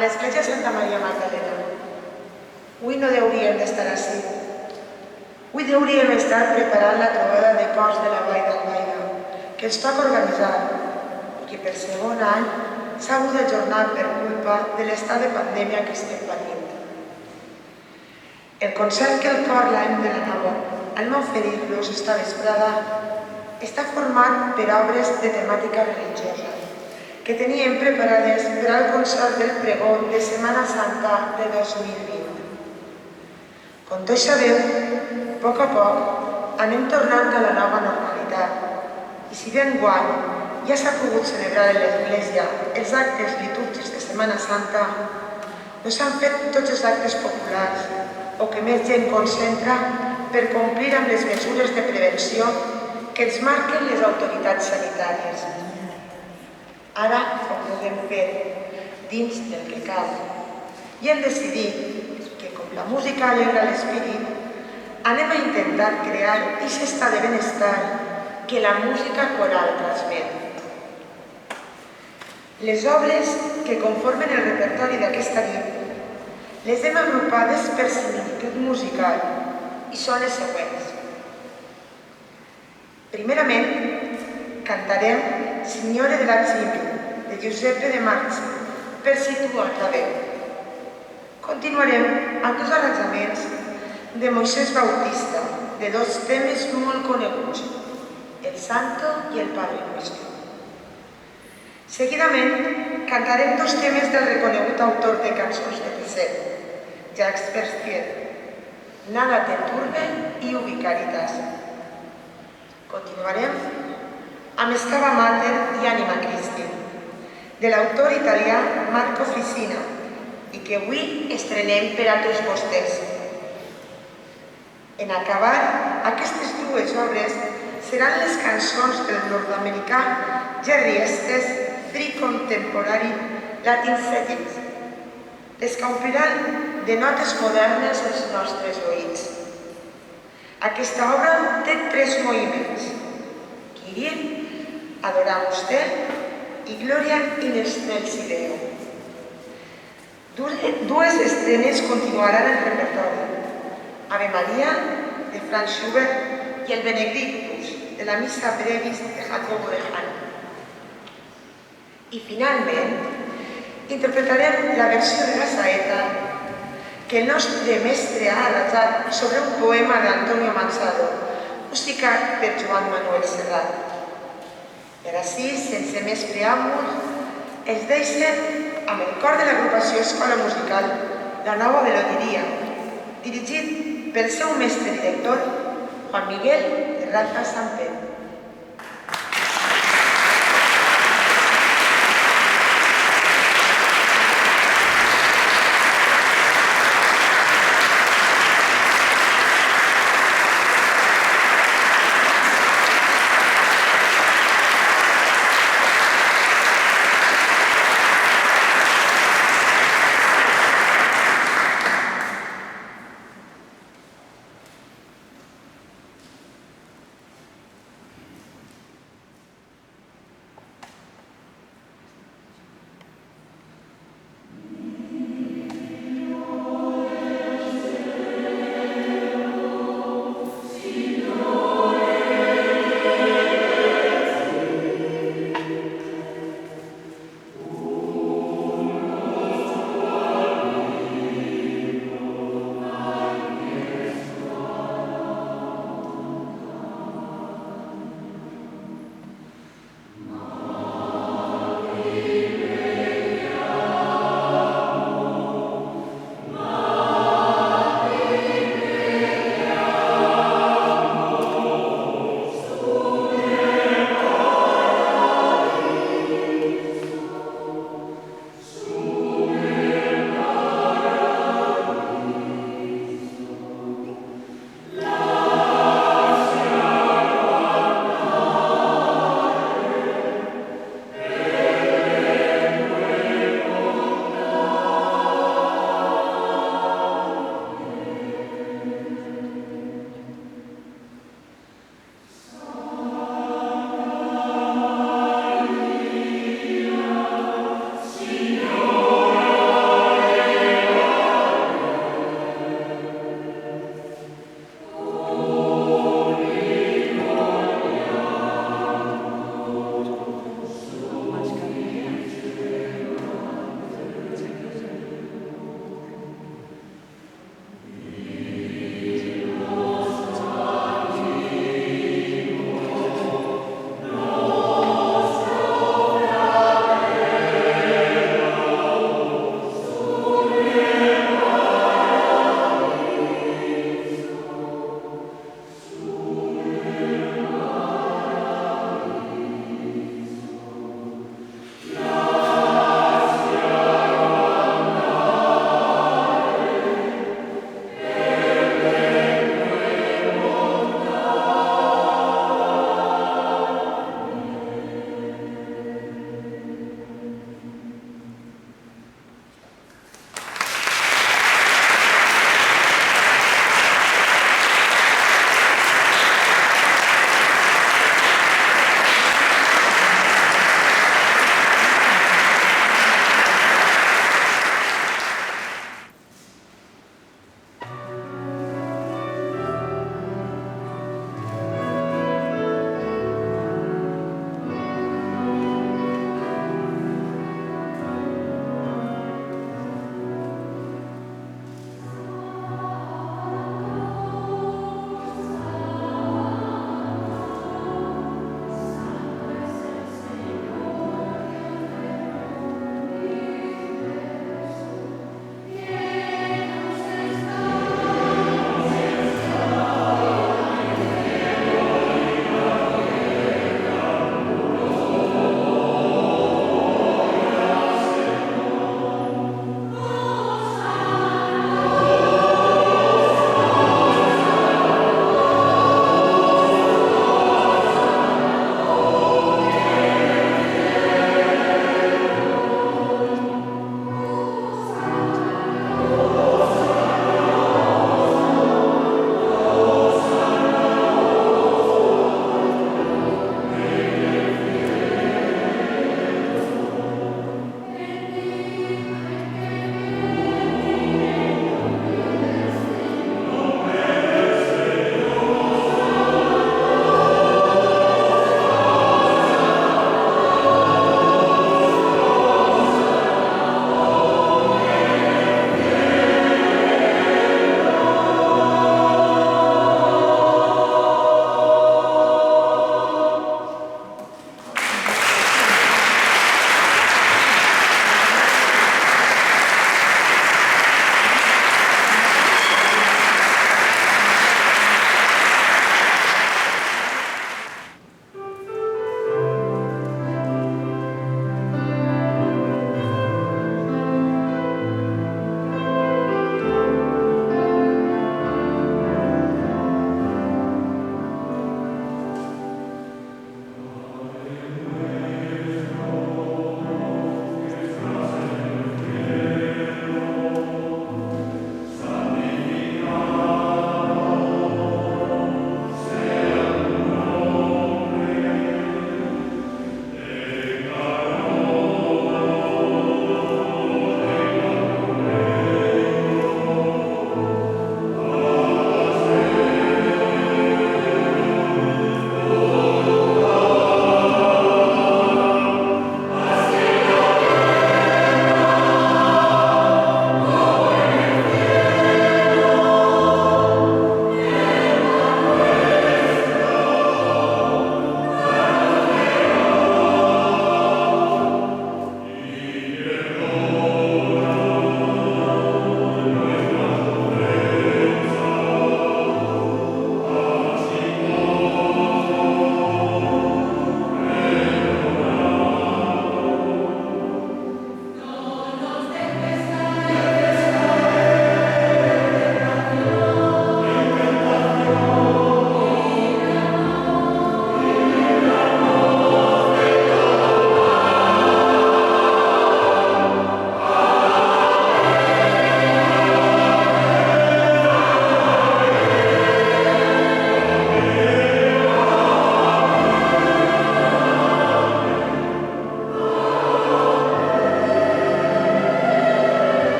l'església Santa Maria Magdalena. Avui no hauríem d'estar ací. Avui hauríem estar preparant la trobada de cors de la Vall d'Albaida, que ens toca organitzar i que per segon any s'ha hagut d'ajornar per culpa de l'estat de pandèmia que estem patint. El concert que el cor l'any de la Nova hem oferir-los esta vesprada està format per obres de temàtica religiosa que teníem preparades per al concert del pregó de Setmana Santa de 2020. Com tots sabeu, a poc anem tornant a la nova normalitat i si bé enguany ja s'ha pogut celebrar en l'església els actes litúrgics de Setmana Santa, no s'han fet tots els actes populars o que més gent concentra per complir amb les mesures de prevenció que ens marquen les autoritats sanitàries. Ara ho podem fer dins del que cal i hem decidit que, com la música alegra l'espírit, anem a intentar crear aquest estat de benestar que la música coral transmet. Les obres que conformen el repertori d'aquesta nit les hem agrupades per similitud musical i són les següents. Primerament, cantarem Signore della Cimi, de Giuseppe De Marzi, per situar la veu. Continuarem amb dos arranjaments de Moisés Bautista, de dos temes molt coneguts, el Santo i el Padre Nuestro. Seguidament, cantarem dos temes del reconegut autor de cançons de Pizet, Jacques Percier, Nada te turbe i Ubi Caritas. Continuarem amb Scava Mater i Anima Christi, de l'autor italià Marco Frisina, i que avui estrenem per a tots vostès. En acabar, aquestes dues obres seran les cançons del nord-americà Jerry Estes Free Contemporary Latin Settings, les que ompliran de notes modernes els nostres oïts. Aquesta obra té 3 moviments: Kyrie, Adoramos Te i Gloria in excelsis Deo. Dues estrenes continuaran el repertori: Ave Maria, de Franz Schubert, i el Benedictus, de la Missa Brevis de Jacobo de Hahn. I finalment, interpretarem la versió de la saeta que el nostre mestre ha arranjat sobre un poema d'Antonio Machado, musicat per Joan Manuel Serrat. Per així, sense més preàmbuls, els deixem amb el cor de l'agrupació Escola Musical La Nova Melodia, dirigit pel seu mestre director, Juan Miguel de Raza Samper.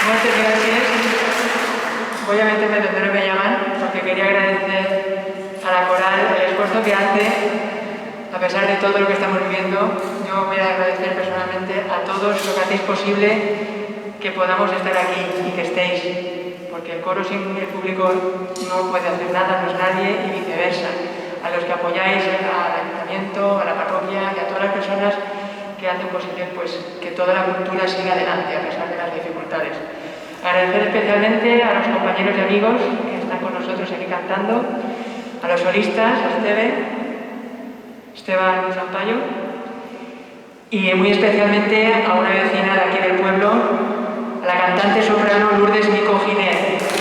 Buenas noches. Voy a meterme donde no me llaman porque quería agradecer a la coral el esfuerzo que hace, a pesar de todo lo que estamos viviendo. Yo voy a agradecer personalmente a todos lo que hacéis posible que podamos estar aquí y que estéis, porque el coro sin el público no puede hacer nada, no es nadie, y viceversa. A los que apoyáis al ayuntamiento, a la parroquia y a todas las personas que hacen posible pues, que toda la cultura siga adelante a pesar de las dificultades. Agradecer especialmente a los compañeros y amigos que están con nosotros aquí cantando, a los solistas, a Esteban Sampaio, y muy especialmente a una vecina de aquí del pueblo, a la cantante soprano Lourdes Mico Ginés.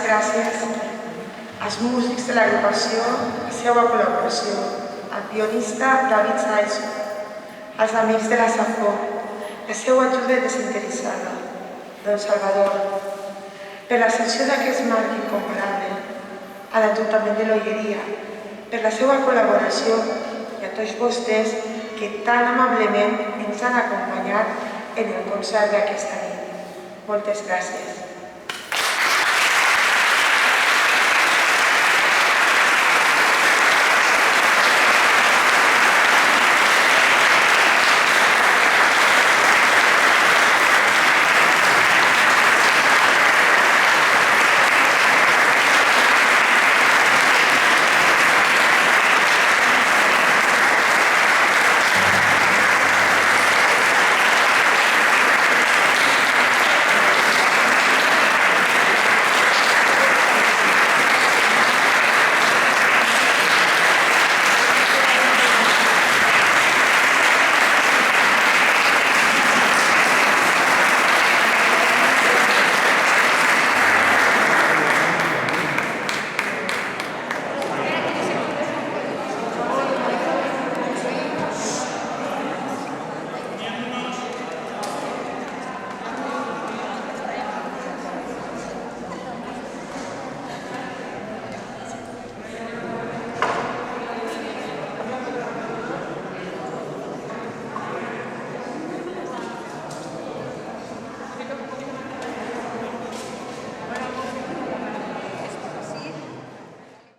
gràcies als músics de l'agrupació, la seva col·laboració, al pianista David Saizo, als amics de la Safor, la seva ajuda desinteressada, Don Salvador, per la secció d'aquest marc incomparable, a l'Ajuntament de l'Olleria, per la seva col·laboració i a tots vostès que tan amablement ens han acompanyat en el concert d'aquesta nit. Moltes gràcies.